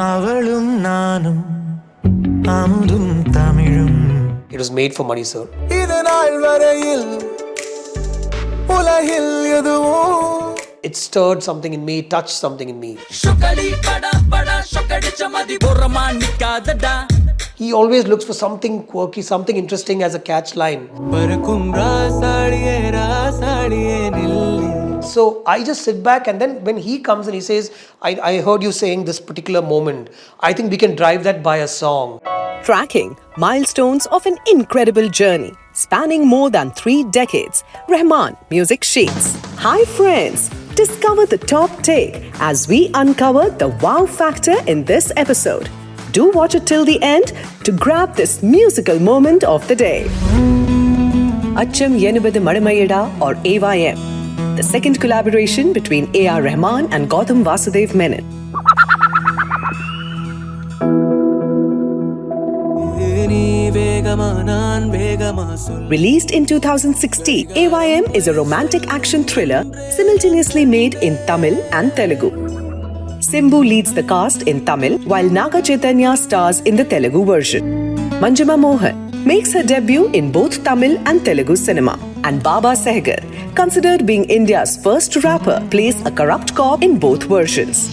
It was made for money, sir. It stirred something in me, touched something in me. He always looks for something quirky, something interesting as a catch line. So I just sit back, and then when he comes and he says, I heard you saying this particular moment, I think we can drive that by a song. Tracking milestones of an incredible journey spanning more than 3 decades. RAHMAN Music Sheets. Hi friends, discover the top take as we uncover the wow factor in this episode. Do watch it till the end to grab this musical moment of the day. Achcham Yenbadhu Madamaiyada, or AYM, the second collaboration between A.R. Rahman and Gautham Menon. Released in 2016, AYM is a romantic action thriller simultaneously made in Tamil and Telugu. Simbu leads the cast in Tamil, while Naga Chaitanya stars in the Telugu version. Manjima Mohan makes her debut in both Tamil and Telugu cinema. And Baba Sehgar, considered being India's first rapper, plays a corrupt cop in both versions.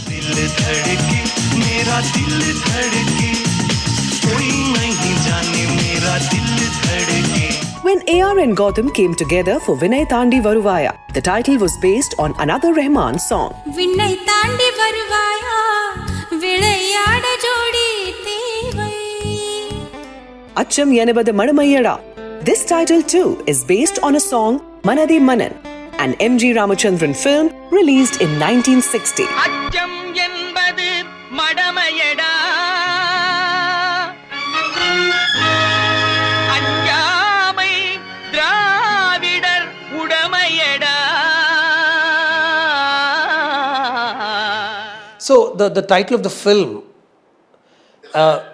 When AR and Gautham came together for Vinay Thandi Varuvaya, the title was based on another Rahman song. Vinay Thandi Varuvaya, Vilayada Jodi Thevai. Achcham Yenbadhu Madamaiyada. This title too is based on a song MANAN, an M.G. Ramachandran film released in 1960. Achcham Yenbadhu Madamaiyada. So the title of the film,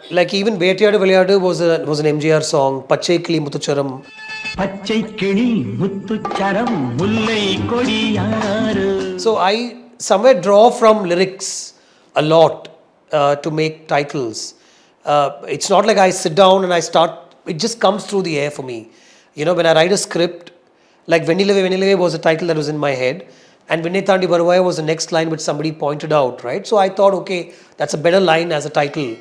like even Bhetiyadu Vilayadu was an MGR song, Pachai Kili Muthucharam. Pachai Kili Muthucharam Mullai Kodiyaru. So I somewhere draw from lyrics a lot to make titles. It's not like I sit down and I start, it just comes through the air for me. You know, when I write a script, like Venilave was a title that was in my head. And Vinay Thandi Varuvaya was the next line which somebody pointed out, right? So I thought, okay, that's a better line as a title.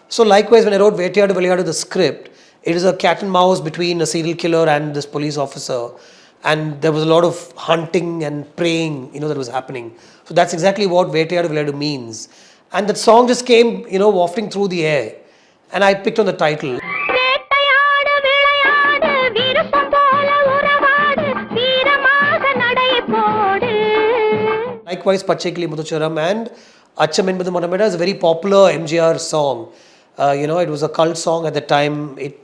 So likewise, when I wrote Bhetiyadu Vilayadu, the script, it is a cat and mouse between a serial killer and this police officer. And there was a lot of hunting and praying, that was happening. So that's exactly what Bhetiyadu Vilayadu means. And that song just came, wafting through the air. And I picked on the title. Likewise, Pachai Kili Muthucharam and Achcham Yenbadhu Madamaiyada is a very popular MGR song. It was a cult song at the time. It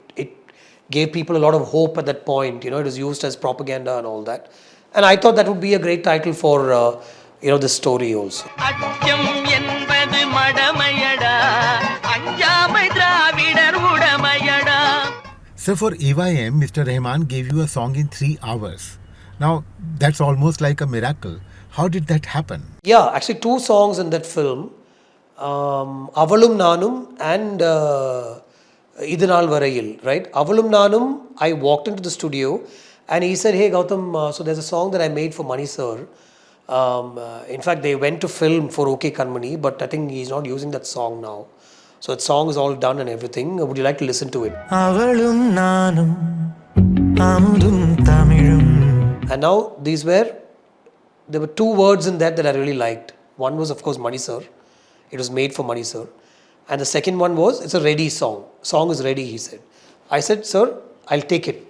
gave people a lot of hope at that point. It was used as propaganda and all that. And I thought that would be a great title for, this story also. Achcham Yenbadhu Madamaiyada, Anjamai Dravidar Udamaiyada. So for EYM, Mr. Rahman gave you a song in 3 hours. Now, that's almost like a miracle. How did that happen? Yeah, actually 2 songs in that film, Avalum Nanum and Idinal Varayil, right? Avalum Nanum, I walked into the studio and he said, hey Gautham, so there's a song that I made for Mani sir. In fact, they went to film for OK Kanmani, but I think he's not using that song now. So that song is all done and everything. Would you like to listen to it? Avalum Nanum, Amudum Tamilum. And now there were 2 words in that I really liked. One was, of course, Mani sir. It was made for Mani sir. And the second one was, it's a ready song. Song is ready, he said. I said, sir, I'll take it.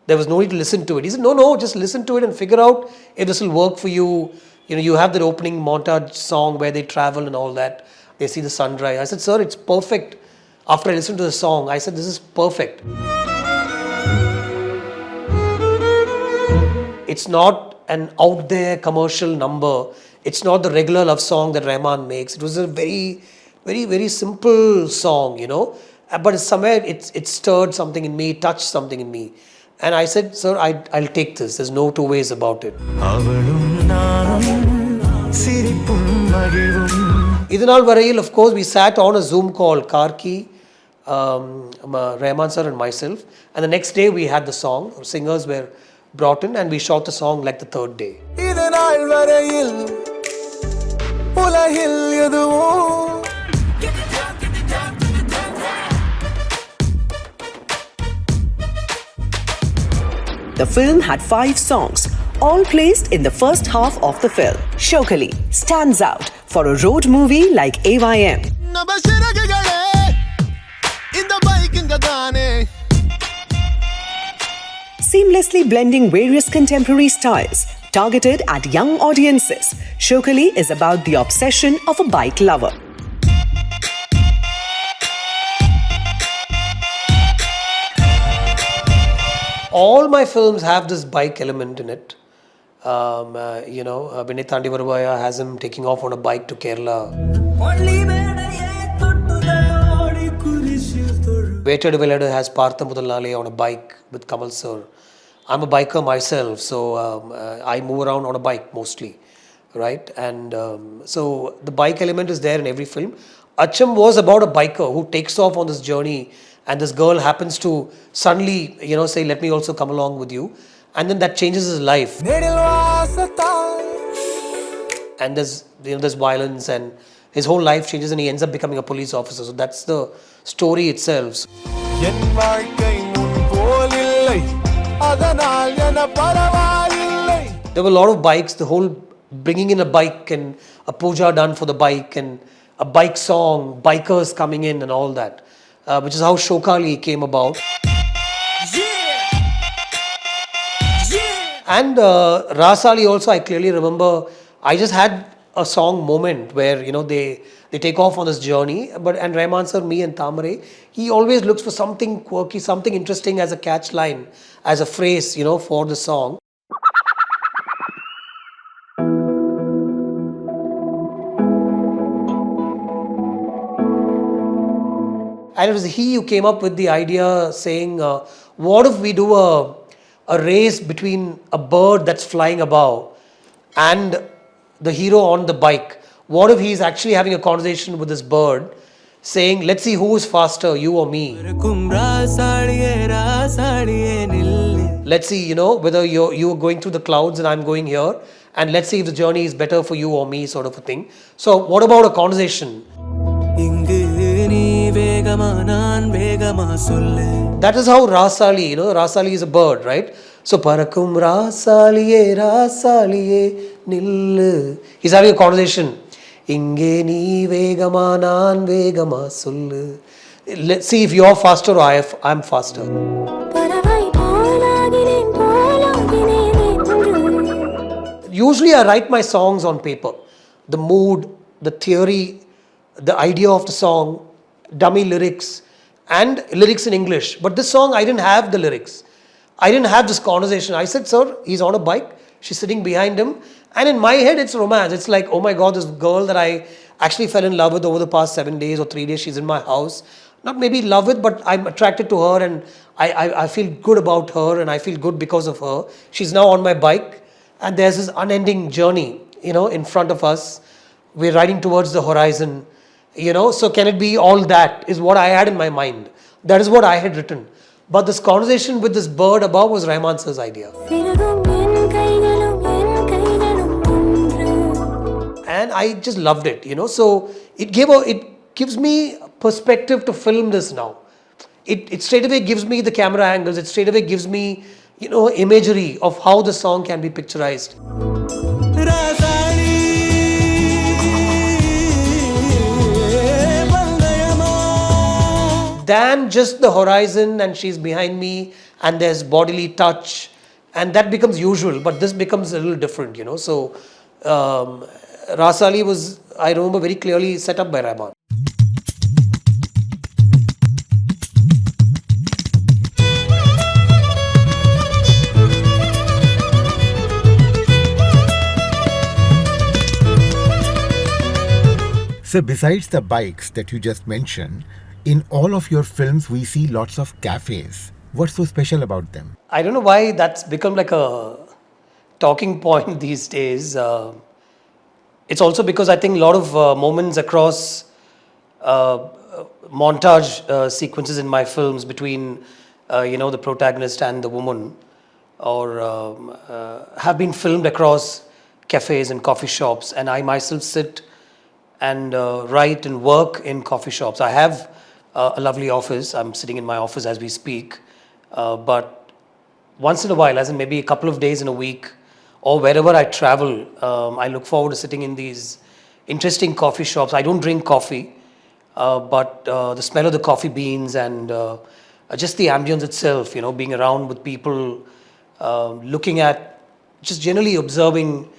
There was no need to listen to it. He said, no, just listen to it and figure out if this will work for you. You have that opening montage song where they travel and all that. They see the sunrise. I said, sir, it's perfect. After I listened to the song, I said, this is perfect. It's not an out there commercial number. It's not the regular love song that Rahman makes. It was a very, very, very simple song, But somewhere it stirred something in me, touched something in me. And I said, sir, I'll take this. There's no 2 ways about it. Idinal Varayil, of course, we sat on a Zoom call, Karki, Rahman sir and myself. And the next day we had the song. Singers were brought in and we shot the song like the third day. Idinal Varayil, Ulahil Yaduvo. The film had 5 songs, all placed in the first half of the film. Shokali stands out for a road movie like AYM. Seamlessly blending various contemporary styles, targeted at young audiences, Shokali is about the obsession of a bike lover. All my films have this bike element in it. Vinay Thandivarubaya has him taking off on a bike to Kerala. Vetadu Veladu has Partha Mudalale on a bike with Kamal sir. I'm a biker myself, so I move around on a bike mostly, right? And so the bike element is there in every film. Achcham was about a biker who takes off on this journey, and this girl happens to suddenly, say, let me also come along with you. And then that changes his life. And there's violence, and his whole life changes, and he ends up becoming a police officer. So that's the story itself. There were a lot of bikes, the whole bringing in a bike and a puja done for the bike and a bike song, bikers coming in and all that, which is how Shokali came about. And Rasali also, I clearly remember, I just had a song moment where, they take off on this journey. And Rahman sir, me and Tamare, he always looks for something quirky, something interesting as a catch line, as a phrase, for the song. And it was he who came up with the idea saying, what if we do a race between a bird that's flying above and the hero on the bike? What if he's actually having a conversation with this bird saying, let's see who is faster, you or me? Let's see, whether you're going through the clouds and I'm going here, and let's see if the journey is better for you or me, sort of a thing. So what about a conversation? That is how Rasali, Rasali is a bird, right? So Parakum Rasaliye, Rasaliye, Nil. He's having a conversation. Inge ni vegama nan vegama sullu. Let's see if you're faster or I'm faster. Usually I write my songs on paper. The mood, the theory, the idea of the song, dummy lyrics, and lyrics in English. But this song, I didn't have the lyrics. I didn't have this conversation. I said, sir, he's on a bike. She's sitting behind him. And in my head, it's romance. It's like, oh my God, this girl that I actually fell in love with over the past 7 days or 3 days, she's in my house. Not maybe in love with, but I'm attracted to her and I feel good about her and I feel good because of her. She's now on my bike and there's this unending journey, in front of us. We're riding towards the horizon. So can it be all that is what I had in my mind. That is what I had written. But this conversation with this bird above was Rahman sir's idea. And I just loved it, So it gives me perspective to film this now. It straight away gives me the camera angles. It straight away gives me, imagery of how the song can be picturized. Than just the horizon and she's behind me and there's bodily touch, and that becomes usual, but this becomes a little different, So Rasali was, I remember very clearly, set up by Rahman. So besides the bikes that you just mentioned, in all of your films, we see lots of cafes. What's so special about them? I don't know why that's become like a talking point these days. It's also because I think a lot of moments across montage sequences in my films between, the protagonist and the woman, or have been filmed across cafes and coffee shops, and I myself sit and write and work in coffee shops. I have a lovely office. I'm sitting in my office as we speak, but once in a while, as in maybe a couple of days in a week, or wherever I travel, I look forward to sitting in these interesting coffee shops. I don't drink coffee, but the smell of the coffee beans and just the ambience itself, being around with people, looking at, just generally observing,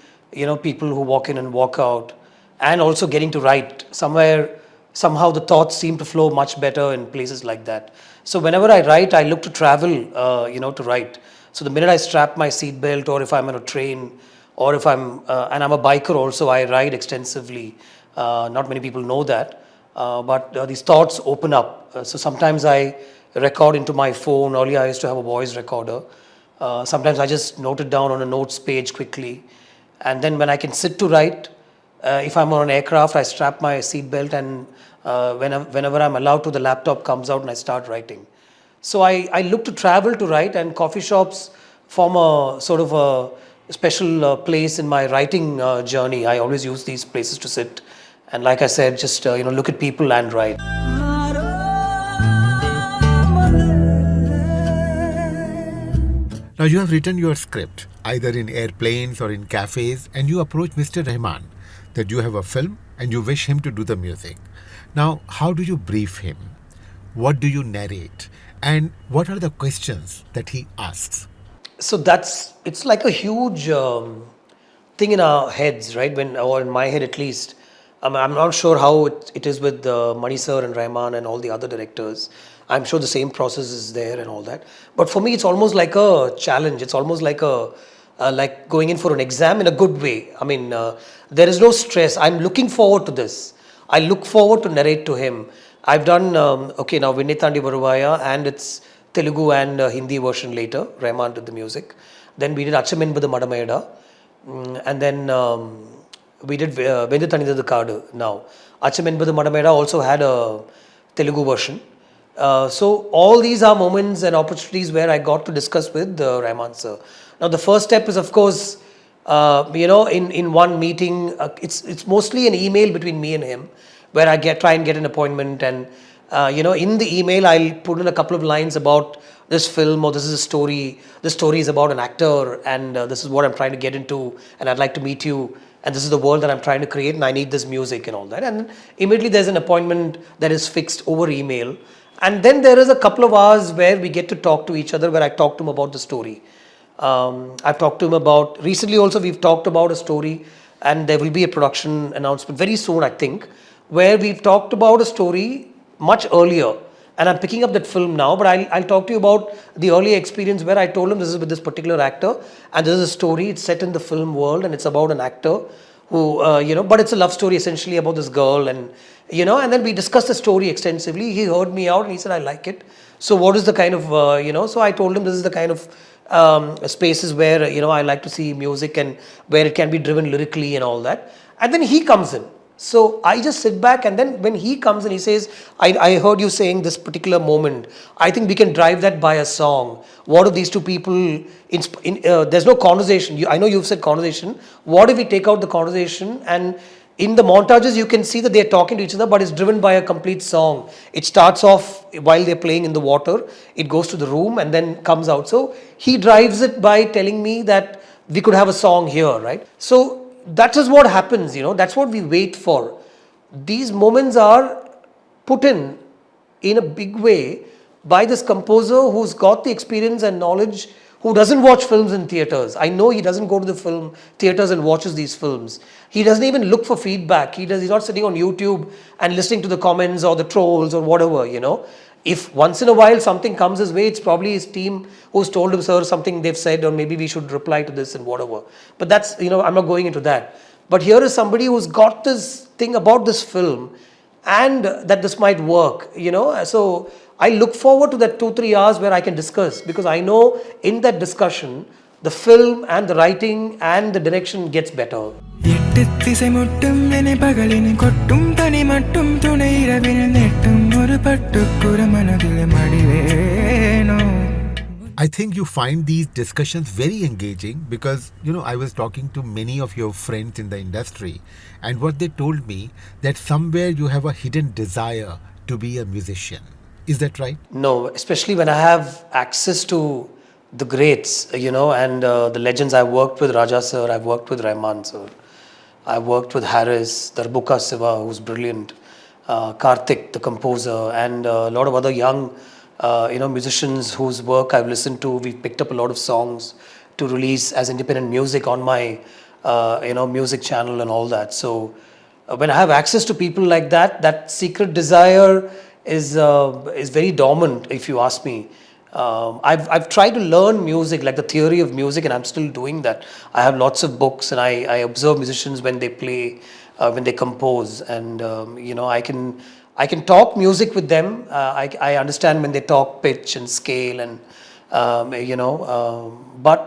people who walk in and walk out, and also getting to write. Somehow the thoughts seem to flow much better in places like that. So whenever I write, I look to travel, to write. So the minute I strap my seatbelt, or if I'm on a train, or if and I'm a biker also, I ride extensively. Not many people know that, but these thoughts open up. So sometimes I record into my phone. Earlier I used to have a voice recorder. Sometimes I just note it down on a notes page quickly. And then when I can sit to write, if I'm on an aircraft, I strap my seatbelt, and whenever I'm allowed to, the laptop comes out and I start writing. So I look to travel to write, and coffee shops form a sort of a special place in my writing journey. I always use these places to sit, and like I said, just look at people and write. Now, you have written your script either in airplanes or in cafes, and you approach Mr. Rahman that you have a film and you wish him to do the music. Now, how do you brief him? What do you narrate? And what are the questions that he asks? So it's like a huge thing in our heads, right? Or in my head at least. I'm not sure how it is with Mani sir and Rahman and all the other directors. I'm sure the same process is there and all that. But for me, it's almost like a challenge. It's almost like like going in for an exam in a good way. I mean, there is no stress. I'm looking forward to this. I look forward to narrate to him. I've done, now Vinnithandi Varuvaya, and it's Telugu and Hindi version later. Rahman did the music. Then we did Achcham Yenbadhu Madamaiyada. And then we did Vinnithandi Kaadu now. Achcham Yenbadhu Madamaiyada also had a Telugu version. So all these are moments and opportunities where I got to discuss with Rahman sir. Now the first step is, of course, in one meeting, it's mostly an email between me and him, where I try and get an appointment, and in the email I'll put in a couple of lines about this film, or this is a story. This story is about an actor, and this is what I'm trying to get into, and I'd like to meet you, and this is the world that I'm trying to create, and I need this music and all that. And immediately there's an appointment that is fixed over email. And then there is a couple of hours where we get to talk to each other, where I talk to him about the story. I've talked to him about, recently also we've talked about a story, and there will be a production announcement very soon, I think, where we've talked about a story much earlier. And I'm picking up that film now, but I'll talk to you about the early experience where I told him this is with this particular actor, and this is a story, it's set in the film world, and it's about an actor who, but it's a love story essentially about this girl, and then we discussed the story extensively. He heard me out and he said, I like it. So what is the kind of, so I told him this is the kind of spaces where, I like to see music and where it can be driven lyrically and all that. And then he comes in. So I just sit back, and then when he comes in, he says, I heard you saying this particular moment. I think we can drive that by a song. What if these two people, there's no conversation. I know you've said conversation. What if we take out the conversation, and in the montages you can see that they're talking to each other, but it's driven by a complete song. It starts off while they're playing in the water. It goes to the room and then comes out. So he drives it by telling me that we could have a song here, right? So that is what happens, that's what we wait for. These moments are put in a big way by this composer who's got the experience and knowledge, who doesn't watch films in theaters. I know he doesn't go to the film theaters and watches these films. He doesn't even look for feedback. He's not sitting on YouTube and listening to the comments or the trolls or whatever, If once in a while something comes his way, it's probably his team who's told him, sir, something they've said, or maybe we should reply to this and whatever. But that's, I'm not going into that. But here is somebody who's got this thing about this film, and that this might work, So I look forward to that 2-3 hours where I can discuss, because I know in that discussion, the film and the writing and the direction gets better. திசை முட்டும் என பகலின் கொட்டும் தனி மட்டும் துணை இரவின நெட்டும் ஒரு பட்டுப்புற மனதில் மடிவேனோ. I think you find these discussions very engaging because, I was talking to many of your friends in the industry, and what they told me that somewhere you have a hidden desire to be a musician. Is that right? No, especially when I have access to the greats, and the legends. I've worked with Raja sir, I've worked with Rahman sir, I've worked with Harris, Darbuka Siva, who's brilliant, Karthik, the composer, and a lot of other young musicians whose work I've listened to. We've picked up a lot of songs to release as independent music on my, music channel and all that. So when I have access to people like that, that secret desire is very dormant, if you ask me. I've tried to learn music, like the theory of music, and I'm still doing that. I have lots of books, and I observe musicians when they play, when they compose, and I can talk music with them. I understand when they talk pitch and scale, and but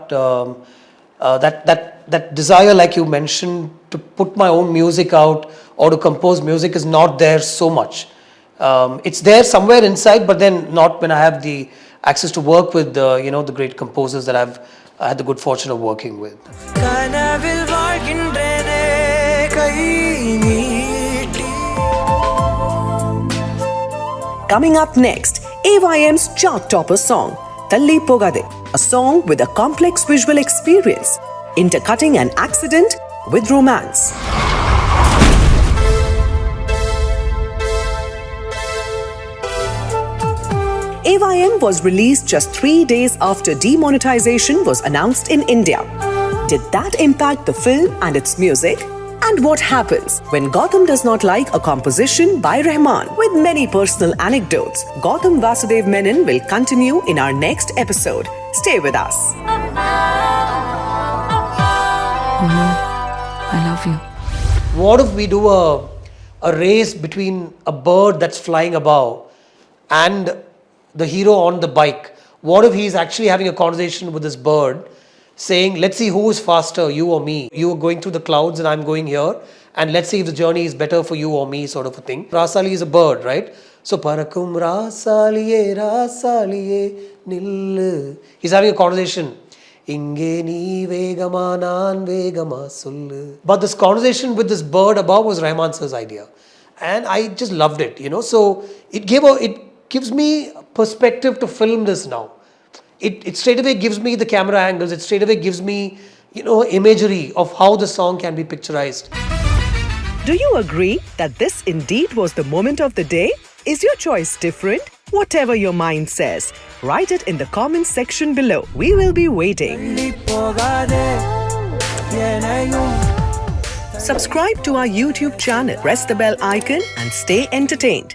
that desire, like you mentioned, to put my own music out or to compose music is not there so much. It's there somewhere inside, but then not when I have the access to work with the great composers that I've had the good fortune of working with. கனவில் வாழ்கின்றேனே கை நீட்டி. Coming up next, AYM's chart topper song, Thalli Pogade, a song with a complex visual experience, intercutting an accident with romance. AYM was released just 3 days after demonetization was announced in India. Did that impact the film and its music? And what happens when Gautham does not like a composition by Rahman? With many personal anecdotes, Gautham Menon will continue in our next episode. Stay with us. I love you. What if we do a race between a bird that's flying above and the hero on the bike? What if he's actually having a conversation with this bird, saying, let's see who is faster, you or me. You are going through the clouds and I'm going here, and let's see if the journey is better for you or me, sort of a thing. Rasali is a bird, right? So, Parakum Rasaliye, Rasaliye, Nillu. He's having a conversation. Inge nee vegama naan vegama sollu. But this conversation with this bird above was Rahman sir's idea. And I just loved it, So, it gives me perspective to film this now. It straight away gives me the camera angles. It straight away gives me, imagery of how the song can be picturized. Do you agree that this indeed was the moment of the day? Is your choice different? Whatever your mind says, write it in the comments section below. We will be waiting. Subscribe to our YouTube channel, press the bell icon, and stay entertained.